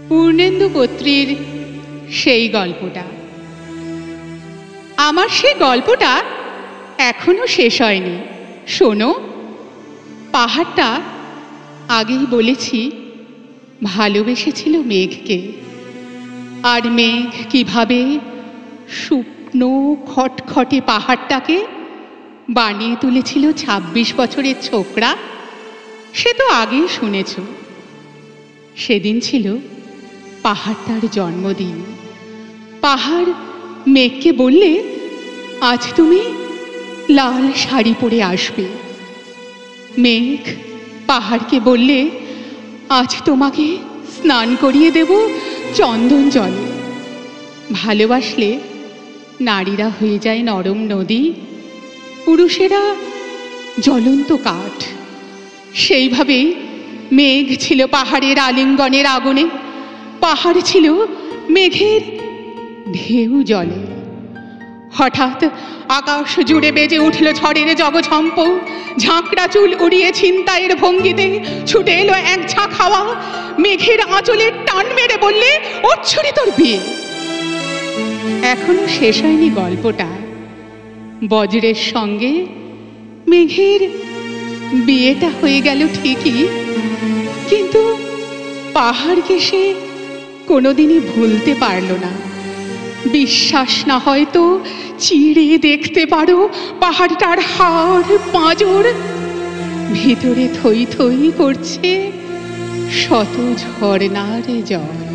পূর্ণেন্দু কর্ত্রীর সেই গল্পটা। আমার সেই গল্পটা এখনো শেষ হয়নি। শোনো, পাহাড়টা আগেই বলেছি ভালোবেসেছিল মেঘকে, আর মেঘ কিভাবে শুকনো খটখটে পাহাড়টাকে বানিয়ে তুলেছিল ২৬ বছরের ছোকরা, সে তো আগেই শুনেছ। সেদিন ছিল পাহাড়টার জন্মদিন। পাহাড় মেঘকে বললে, আজ তুমি লাল শাড়ি পরে আসবে। মেঘ পাহাড়কে বললে, আজ তোমাকে স্নান করিয়ে দেব চন্দন জলে। ভালোবাসলে নারীরা হয়ে যায় নরম নদী, পুরুষেরা জ্বলন্ত কাঠ। সেইভাবেই মেঘ ছিল পাহাড়ের আলিঙ্গনের আগুনে, পাহাড় ছিল মেঘের ঢেউ জলে। হঠাৎ আকাশ জুড়ে বেজে উঠল ঝড়ের জগঝম্প। ঝাঁকড়া চুল উড়িয়ে ছিনতাইয়ের ভঙ্গিতে ছুটে এলো এক ঝাঁক হাওয়া। মেঘের আঁচলে টান মেরে বললে, ওচ্ছরি তোর বিয়ে। এখনো শেষ হয়নি গল্পটা। বজ্রের সঙ্গে মেঘের বিয়েটা হয়ে গেল ঠিকই, কিন্তু পাহাড়কে সে কোনোদিনই ভুলতে পারল না। বিশ্বাস না হয়তো চিড়ে দেখতে পারো পাহাড়টার হাড় পাঁজর, ভিতরে থই থই করছে শত ঝর্ণার জল।